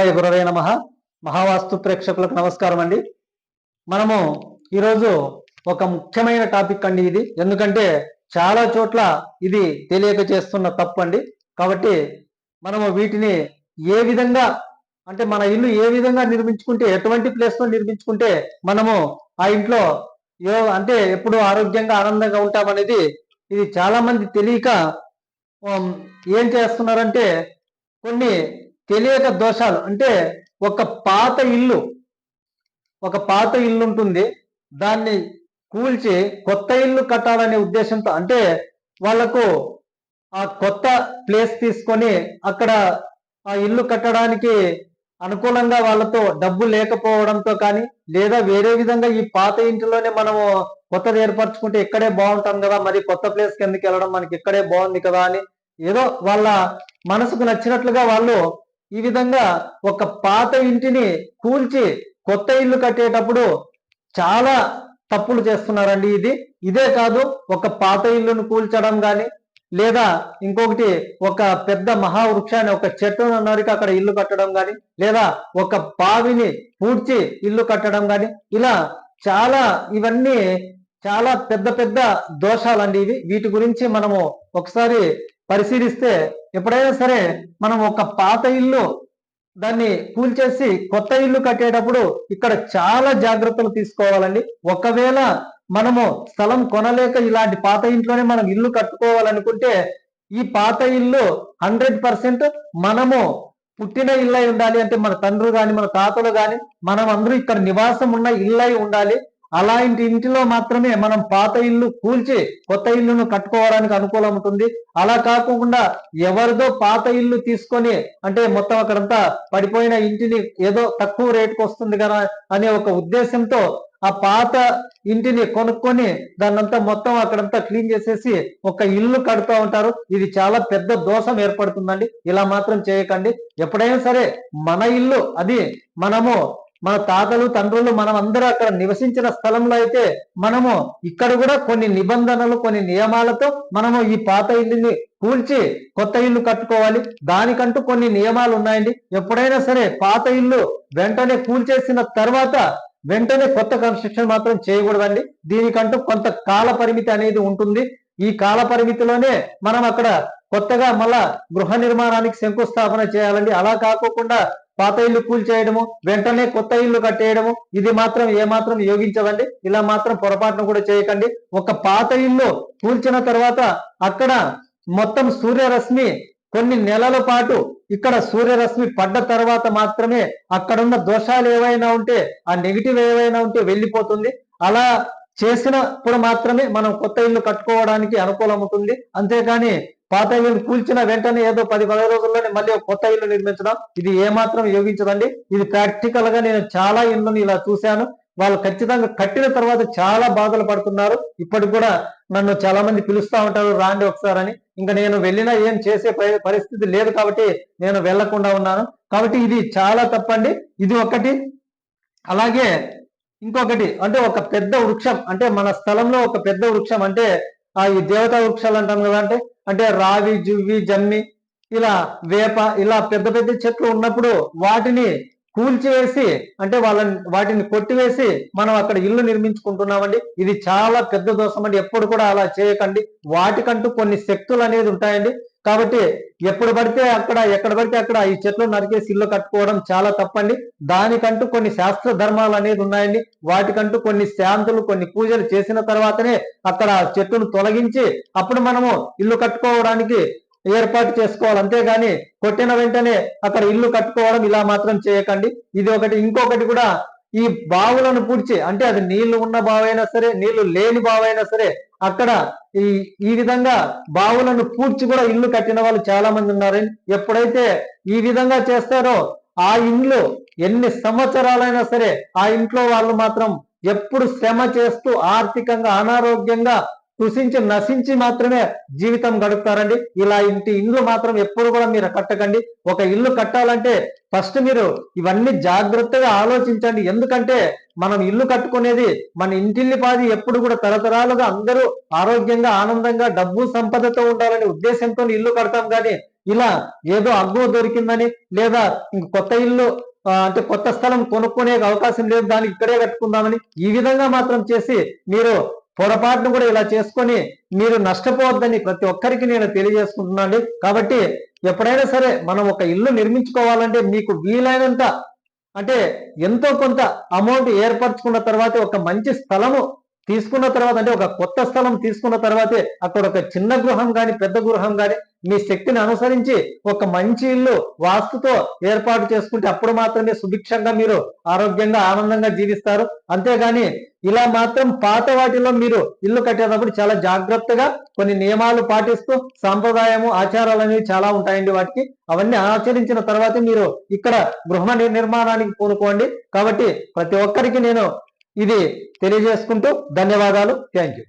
శివాయ గురవే నమః. మహావాస్తు ప్రేక్షకులకు నమస్కారం అండి. మనము ఈరోజు ఒక ముఖ్యమైన టాపిక్ అండి ఇది. ఎందుకంటే చాలా చోట్ల ఇది తెలియక చేస్తున్న తప్పు అండి. కాబట్టి మనము వీటిని ఏ విధంగా అంటే మన ఇల్లు ఏ విధంగా నిర్మించుకుంటే, ఎటువంటి ప్లేస్ లో నిర్మించుకుంటే మనము ఆ ఇంట్లో అంటే ఎప్పుడు ఆరోగ్యంగా ఆనందంగా ఉంటామనేది ఇది చాలా మంది తెలియక ఏం చేస్తున్నారంటే కొన్ని తెలియక దోషాలు. అంటే ఒక పాత ఇల్లు ఉంటుంది, దాన్ని కూల్చి కొత్త ఇల్లు కట్టాలనే ఉద్దేశంతో, అంటే వాళ్లకు ఆ కొత్త ప్లేస్ తీసుకొని అక్కడ ఆ ఇల్లు కట్టడానికి అనుకూలంగా వాళ్ళతో డబ్బు లేకపోవడంతో కానీ, లేదా వేరే విధంగా ఈ పాత ఇంటిలోనే మనము కొత్తది ఏర్పరచుకుంటే ఇక్కడే బాగుంటాం కదా, మరి కొత్త ప్లేస్కి ఎందుకు వెళ్ళడం, మనకి ఇక్కడే బాగుంది కదా అని ఏదో వాళ్ళ మనసుకు నచ్చినట్లుగా వాళ్ళు ఈ విధంగా ఒక పాత ఇంటిని కూల్చి కొత్త ఇల్లు కట్టేటప్పుడు చాలా తప్పులు చేస్తున్నారండి. ఇదే కాదు, ఒక పాత ఇల్లును కూల్చడం కానీ, లేదా ఇంకొకటి ఒక పెద్ద మహావృక్షాన్ని, ఒక చెట్టును నరికి అక్కడ ఇల్లు కట్టడం కానీ, లేదా ఒక బావిని పూడ్చి ఇల్లు కట్టడం కానీ, ఇలా ఇవన్నీ చాలా పెద్ద పెద్ద దోషాలండి ఇవి. వీటి గురించి మనము ఒకసారి పరిశీలిస్తే, ఎప్పుడైనా సరే మనం ఒక పాత ఇల్లు దాన్ని కూల్చేసి కొత్త ఇల్లు కట్టేటప్పుడు ఇక్కడ చాలా జాగ్రత్తలు తీసుకోవాలండి. ఒకవేళ మనము స్థలం కొనలేక ఇలాంటి పాత ఇంట్లోనే మనం ఇల్లు కట్టుకోవాలనుకుంటే, ఈ పాత ఇల్లు 100% మనము పుట్టిన ఇల్లు అయి ఉండాలి. అంటే మన తండ్రులు కానీ మన తాతలు కానీ మనం అందరూ ఇక్కడ నివాసం ఉన్న ఇల్లు అయి ఉండాలి. అలాంటి ఇంటిలో మాత్రమే మనం పాత ఇల్లు కూల్చి కొత్త ఇల్లును కట్టుకోవడానికి అనుకూలం ఉంటుంది. అలా కాకుండా ఎవరిదో పాత ఇల్లు తీసుకొని, అంటే మొత్తం అక్కడంతా పడిపోయిన ఇంటిని ఏదో తక్కువ రేటుకు వస్తుంది కదా అనే ఒక ఉద్దేశంతో ఆ పాత ఇంటిని కొనుక్కొని దాన్నంతా మొత్తం అక్కడంతా క్లీన్ చేసేసి ఒక ఇల్లు కడుతూ ఉంటారు. ఇది చాలా పెద్ద దోషం ఏర్పడుతుందండి. ఇలా మాత్రం చేయకండి. ఎప్పుడైనా సరే మన ఇల్లు, అది మనము మన తాతలు తండ్రులు మనం అందరూ అక్కడ నివసించిన స్థలంలో అయితే మనము ఇక్కడ కూడా కొన్ని నిబంధనలు, కొన్ని నియమాలతో మనము ఈ పాత ఇల్లుని కూల్చి కొత్త ఇల్లు కట్టుకోవాలి. దానికంటూ కొన్ని నియమాలు ఉన్నాయండి. ఎప్పుడైనా సరే పాత ఇల్లు వెంటనే కూల్చేసిన తర్వాత వెంటనే కొత్త కన్స్ట్రక్షన్ మాత్రం చేయకూడదండి. దీనికంటూ కొంత కాల పరిమితి అనేది ఉంటుంది. ఈ కాల పరిమితిలోనే మనం అక్కడ కొత్తగా మళ్ళా గృహ నిర్మాణానికి శంకుస్థాపన చేయాలండి. అలా కాకోకుండా పాత ఇల్లు కూల్చేయడము, వెంటనే కొత్త ఇల్లు కట్టేయడము, ఇది మాత్రం ఏమాత్రం యోగించదండి. ఇలా మాత్రం పొరపాటును కూడా చేయకండి. ఒక పాత ఇల్లు కూల్చిన తర్వాత అక్కడ మొత్తం సూర్యరశ్మి కొన్ని నెలల పాటు ఇక్కడ సూర్యరశ్మి పడ్డ తర్వాత మాత్రమే అక్కడున్న దోషాలు ఏవైనా ఉంటే, ఆ నెగిటివ్ ఏవైనా ఉంటే వెళ్ళిపోతుంది. అలా చేసినప్పుడు మాత్రమే మనం కొత్త ఇల్లు కట్టుకోవడానికి అనుకూలం ఉంటుంది. అంతేకాని పాత ఇల్లు కూల్చిన వెంటనే ఏదో 10-15 రోజుల్లోనే మళ్ళీ కొత్త ఇల్లు నిర్మించడం, ఇది ఏమాత్రం యోగించదండి. ఇది ప్రాక్టికల్ గా నేను చాలా ఇళ్ళని ఇలా చూశాను. వాళ్ళు ఖచ్చితంగా కట్టిన తర్వాత చాలా బాధలు పడుతున్నారు. ఇప్పటికి కూడా నన్ను చాలా మంది పిలుస్తూ ఉంటారు, రాండి ఒకసారి అని. ఇంకా నేను వెళ్ళినా ఏం చేసే పరిస్థితి లేదు కాబట్టి నేను వెళ్లకుండా ఉన్నాను. కాబట్టి ఇది చాలా తప్పండి. ఇది ఒకటి. అలాగే ఇంకొకటి, అంటే ఒక పెద్ద వృక్షం, అంటే మన స్థలంలో ఒక పెద్ద వృక్షం, అంటే ఈ దేవతా వృక్షాలు అంటాం కదా, అంటే రావి, జువ్వి, జమ్మి, ఇలా వేప, ఇలా పెద్ద పెద్ద చెట్లు ఉన్నప్పుడు వాటిని కూల్చివేసి, అంటే వాటిని కొట్టివేసి మనం అక్కడ ఇల్లు నిర్మించుకుంటున్నామండి. ఇది చాలా పెద్ద దోషం అండి. ఎప్పుడు కూడా అలా చేయకండి. వాటికంటూ కొన్ని శక్తులు అనేది ఉంటాయండి. కాబట్టి ఎప్పుడు పడితే అక్కడ, ఎక్కడ పడితే అక్కడ ఈ చెట్లు నరికేసి ఇల్లు కట్టుకోవడం చాలా తప్పండి. దానికంటూ కొన్ని శాస్త్ర ధర్మాలు అనేది ఉన్నాయండి. వాటికంటూ కొన్ని శాంతులు, కొన్ని పూజలు చేసిన తర్వాతనే అక్కడ చెట్టును తొలగించి అప్పుడు మనము ఇల్లు కట్టుకోవడానికి ఏర్పాటు చేసుకోవాలి. అంతేగాని కొట్టిన వెంటనే అక్కడ ఇల్లు కట్టుకోవడం ఇలా మాత్రం చేయకండి. ఇది ఒకటి. ఇంకొకటి కూడా, ఈ బావులను పూడ్చి, అంటే అది నీళ్లు ఉన్న బావైనా సరే, నీళ్లు లేని బావైనా సరే, అక్కడ ఈ విధంగా బావులను పూడ్చి కూడా ఇల్లు కట్టిన వాళ్ళు చాలా మంది ఉన్నారండి. ఎప్పుడైతే ఈ విధంగా చేస్తారో ఆ ఇండ్లు ఎన్ని సంవత్సరాలైనా సరే ఆ ఇంట్లో వాళ్ళు మాత్రం ఎప్పుడు శ్రమ చేస్తూ ఆర్థికంగా అనారోగ్యంగా కృషించి నశించి మాత్రమే జీవితం గడుపుతారండి. ఇలా ఇండ్లు మాత్రం ఎప్పుడు కూడా మీరు కట్టకండి. ఒక ఇల్లు కట్టాలంటే ఫస్ట్ మీరు ఇవన్నీ జాగ్రత్తగా ఆలోచించండి. ఎందుకంటే మనం ఇల్లు కట్టుకునేది మన ఇంటిల్లిపాది ఎప్పుడు కూడా తరతరాలుగా అందరూ ఆరోగ్యంగా ఆనందంగా డబ్బు సంపదతో ఉండాలనే ఉద్దేశంతో ఇల్లు కడతాం. కానీ ఇలా ఏదో అగ్గు దొరికిందని లేదా ఇంక కొత్త ఇల్లు అంటే కొత్త స్థలం కొనుక్కునే అవకాశం లేదు, దానికి ఇక్కడే కట్టుకుందామని ఈ విధంగా మాత్రం చేసి మీరు పొరపాటును కూడా ఇలా చేసుకొని మీరు నష్టపోవద్దని ప్రతి ఒక్కరికి నేను తెలియజేసుకుంటున్నాను. కాబట్టి ఎప్పుడైనా సరే మనం ఒక ఇల్లు నిర్మించుకోవాలంటే మీకు వీలైనంత అంటే ఎంతో కొంత అమౌంట్ ఏర్పరచుకున్న తర్వాత ఒక మంచి స్థలము తీసుకున్న తర్వాత అంటే ఒక కొత్త స్థలం తీసుకున్న తర్వాతే అక్కడ ఒక చిన్న గృహం కానీ పెద్ద గృహం కానీ మీ శక్తిని అనుసరించి ఒక మంచి ఇల్లు వాస్తుతో ఏర్పాటు చేసుకుంటే అప్పుడు మాత్రమే సుభిక్షంగా మీరు ఆరోగ్యంగా ఆనందంగా జీవిస్తారు. అంతేగాని ఇలా మాత్రం పాత వాటిలో మీరు ఇల్లు కట్టేటప్పుడు చాలా జాగ్రత్తగా కొన్ని నియమాలు పాటిస్తూ సాంప్రదాయము ఆచారాలు అనేవి చాలా ఉంటాయండి వాటికి. అవన్నీ ఆచరించిన తర్వాతే మీరు ఇక్కడ గృహ నిర్మాణానికి పూనుకోండి. కాబట్టి ప్రతి ఒక్కరికి నేను ఇది తెలియజేసుకుంటూ ధన్యవాదాలు. Thank you.